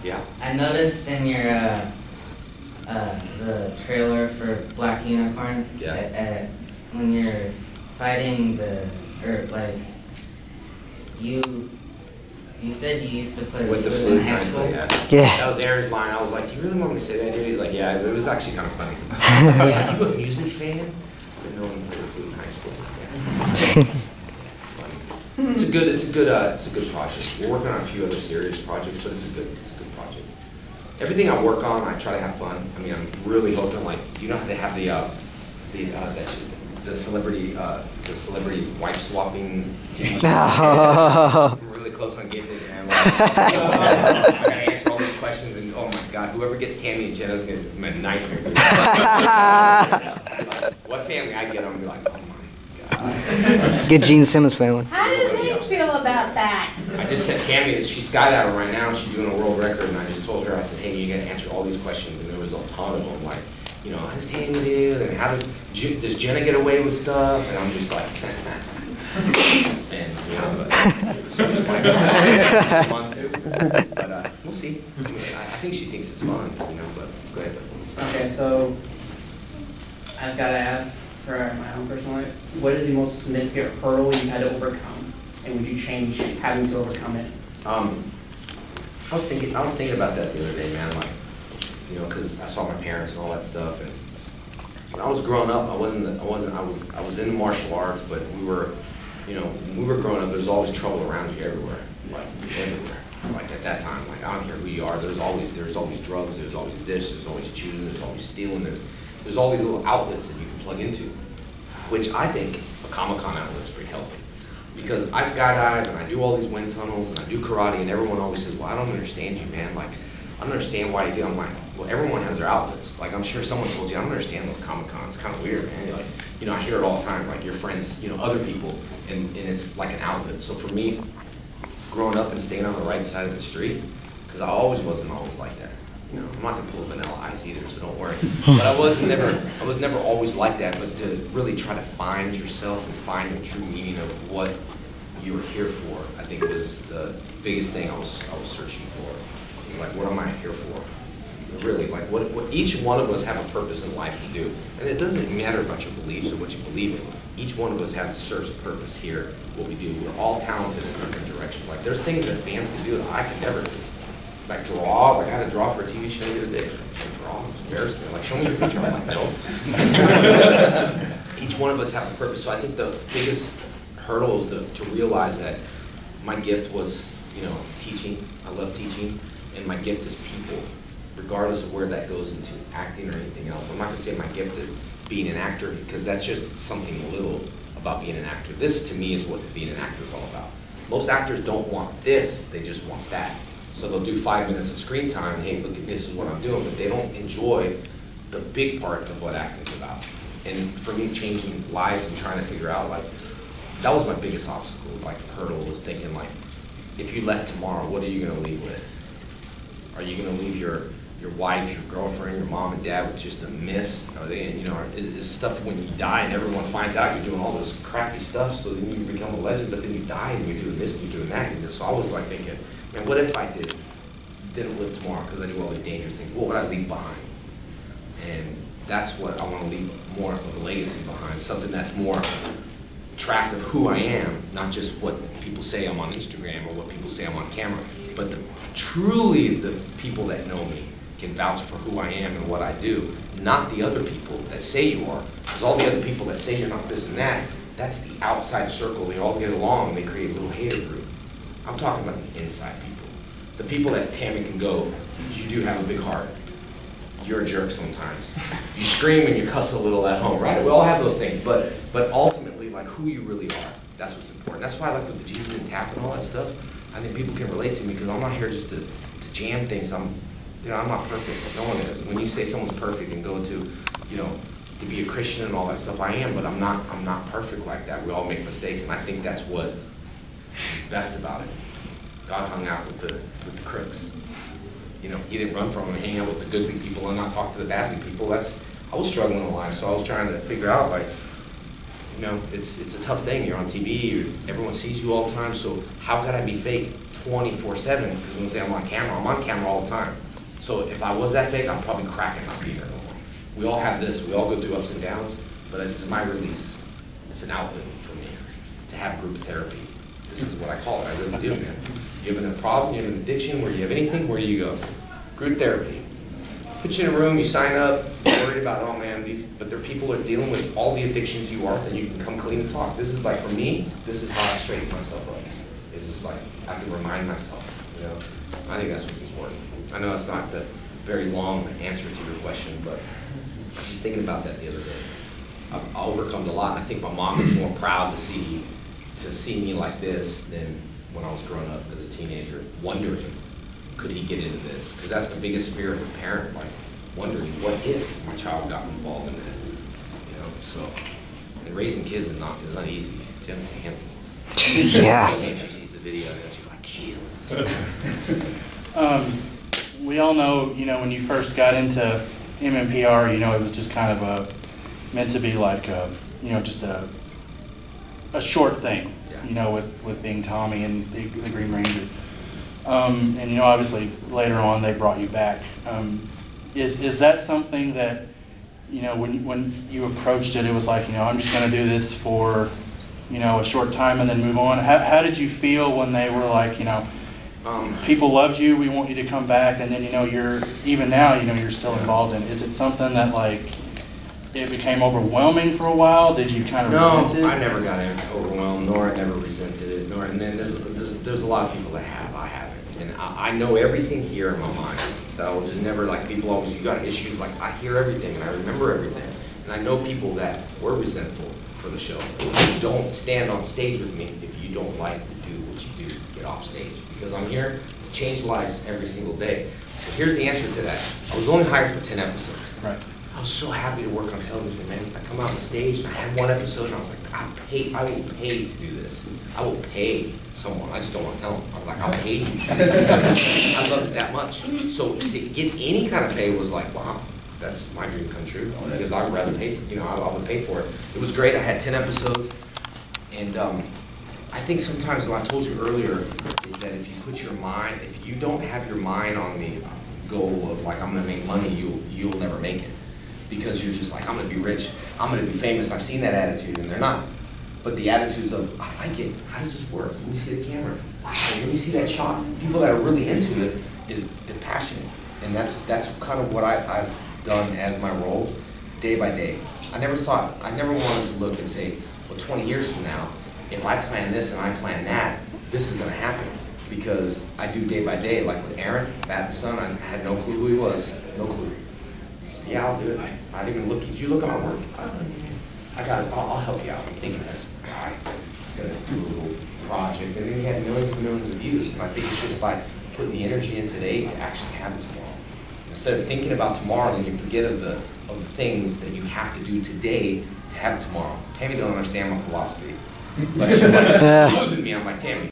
Yeah. I noticed in your the trailer for Black Unicorn, when you're fighting you said you used to play with the flute flute in high school. Yeah. That was Aaron's line. I was like, "You really want me to say that, dude?" He's like, "Yeah." It was actually kind of funny. Are you a music fan? But no one played the flute in high school. Yeah. It's a good project. We're working on a few other serious projects, but it's a good project. Everything I work on, I try to have fun. I mean, I'm really hoping, like, you know how they have the celebrity wife swapping TV. I'm really close on getting it, man. Like, I gotta answer all these questions, and oh my God, whoever gets Tammy and Jenna's gonna be a nightmare. What family I get, I'm gonna be like, oh my God. Get Gene Simmons family. How do they feel about that? I just said Tammy that she's skydiving right now, and she's doing a world record, and I just told her, I said, hey, you gotta answer all these questions, and there was a ton of them, like, you know, how does Tammy do, and how does Jenna get away with stuff, and I'm just like, sin, you know, but so it's fun too. But we'll see. I mean, I think she thinks it's fun, you know, but go ahead. Okay, so I just gotta ask for my own personal life, what is the most significant hurdle you had to overcome, and would you change having to overcome it? I was thinking about that the other day, man. Like, you know, because I saw my parents and all that stuff, and when I was growing up, I was in martial arts, but we were, you know, when we were growing up, there's always trouble around you everywhere, like everywhere. Like at that time, like I don't care who you are, there's always drugs, there's always this, there's always shooting, there's always stealing, there's all these little outlets that you can plug into, which I think a Comic-Con outlet is pretty healthy. Because I skydive and I do all these wind tunnels and I do karate, and everyone always says, well, I don't understand you, man. Like, I don't understand why you do. I'm like, well, everyone has their outlets. Like, I'm sure someone told you, I don't understand those Comic-Cons. It's kind of weird, man. You're like, you know, I hear it all the time, like your friends, you know, other people, and it's like an outlet. So for me, growing up and staying on the right side of the street, because I wasn't always like that. You know, I'm not gonna pull Vanilla Ice either, so don't worry. But I was never always like that. But to really try to find yourself and find the true meaning of what you were here for, I think was the biggest thing I was searching for. Like, what am I here for? Really, like what each one of us have a purpose in life to do, and it doesn't matter about your beliefs or what you believe in. Each one of us serves a purpose here. What we do, we're all talented in different directions. Like, there's things that fans can do that I could never do. Like draw, like I had to draw for a TV show the other day. I can't draw, it's embarrassing. Like, show me your picture. I'm like, no. Each one of us have a purpose. So I think the biggest hurdle is to realize that my gift was, you know, teaching. I love teaching, and my gift is people, regardless of where that goes into acting or anything else. I'm not gonna say my gift is being an actor, because that's just something little about being an actor. This, to me, is what being an actor is all about. Most actors don't want this, they just want that. So they'll do 5 minutes of screen time, hey, look at this is what I'm doing, but they don't enjoy the big part of what acting's about. And for me, changing lives and trying to figure out, like, that was my biggest obstacle, like, hurdle, was thinking, like, if you left tomorrow, what are you gonna leave with? Are you gonna leave your wife, your girlfriend, your mom and dad with just a miss? Are they, you know, is stuff when you die and everyone finds out you're doing all this crappy stuff, so then you become a legend, but then you die and you're doing this and you're doing that. And so I was like thinking, man, what if I didn't live tomorrow because I knew all these dangerous things? What would I leave behind? And that's what I want to leave, more of a legacy behind, something that's more track of who I am, not just what people say I'm on Instagram or what people say I'm on camera, but truly the people that know me can vouch for who I am and what I do, not the other people that say you are. Because all the other people that say you're not this and that, that's the outside circle. They all get along, they create a little hater group. I'm talking about the inside people. The people that Tammy can go, you do have a big heart. You're a jerk sometimes. You scream and you cuss a little at home, right? We all have those things, but ultimately, like, who you really are, that's what's important. That's why I like with the Jesus and Tap and all that stuff. I think people can relate to me, because I'm not here just to jam things. I'm not perfect. No one is. When you say someone's perfect and go to, you know, to be a Christian and all that stuff, I am, but I'm not perfect like that. We all make mistakes, and I think that's what best about it. God hung out with the crooks. You know, he didn't run from them and hang out with the goodly people and not talk to the badly people. I was struggling in life, so I was trying to figure out, like, you know, it's a tough thing. You're on TV, everyone sees you all the time, so how could I be fake 24/7, because when they say I'm on camera all the time. So if I was that big, I'm probably cracking not being here no more. We all have this, we all go through ups and downs, but this is my release. It's an outlet for me to have group therapy. This is what I call it, I really do, man. You have a problem, you have an addiction, where you have anything, where do you go? Group therapy. Put you in a room, you sign up, you're worried about, oh man, but there are people who are dealing with all the addictions you are, then you can come clean and talk. This is like, for me, this is how I straighten myself up. It's just like, I can remind myself, you know? I think that's what's important. I know that's not the very long answer to your question, but I was just thinking about that the other day. I've overcome a lot, and I think my mom is more proud to see me like this than when I was growing up as a teenager, wondering, could he get into this? Because that's the biggest fear as a parent, like wondering, what if my child got involved in that? You know, so, and raising kids is not easy. Jen's a handful. Yeah. If she sees the video, she's like, kill. We all know, you know, when you first got into MMPR, you know, it was just kind of meant to be like, you know, just a short thing, Yeah. you know, with being Tommy and the Green Ranger. And, you know, obviously later on they brought you back. Is that something that, you know, when you approached it, it was like, you know, I'm just going to do this for, you know, a short time and then move on? How did you feel when they were like, you know, people loved you, we want you to come back, and then, you know, even now, you know, you're still involved in it. Is it something that, like, it became overwhelming for a while? Did you kind of resent it? No, I never got overwhelmed, nor I never resented it, and then there's a lot of people that have, I haven't. And I know everything here in my mind, that I will just never, like, people always, you got issues, like, I hear everything, and I remember everything. And I know people that were resentful for the show. You don't stand on stage with me if you don't like to do what you do, get off stage. Because I'm here to change lives every single day. So here's the answer to that. I was only hired for 10 episodes. Right. I was so happy to work on television, man. I come out on the stage and I had one episode and I was like, I will pay to do this. I will pay someone. I just don't want to tell them. I was like, I'll pay you to do this. I love it that much. So to get any kind of pay was like, wow, that's my dream come true. Because I would rather pay for, you know, I would pay for it. It was great. I had 10 episodes. And I think sometimes what I told you earlier is that if you put your mind, if you don't have your mind on the goal of like, I'm going to make money, you'll never make it. Because you're just like, I'm going to be rich, I'm going to be famous. I've seen that attitude, and they're not. But the attitudes of, I like it, how does this work? Let me see the camera. Wow, let me see that shot. People that are really into it is the passion. And that's kind of what I've done as my role, day by day. I never wanted to look and say, well, 20 years from now, if I plan this and I plan that, this is going to happen. Because I do day by day, like with Aaron, Bat the Sun, I had no clue who he was, no clue. Yeah, I'll do it. I didn't even look. Did you look at my work? I got it. I'll help you out. I'm thinking this guy is going to do a little project. And then he had millions and millions of views. And I think it's just by putting the energy in today to actually have it tomorrow. Instead of thinking about tomorrow, then you forget of the things that you have to do today to have it tomorrow. Tammy don't understand my philosophy. But she's like, losing me. I'm like, Tammy,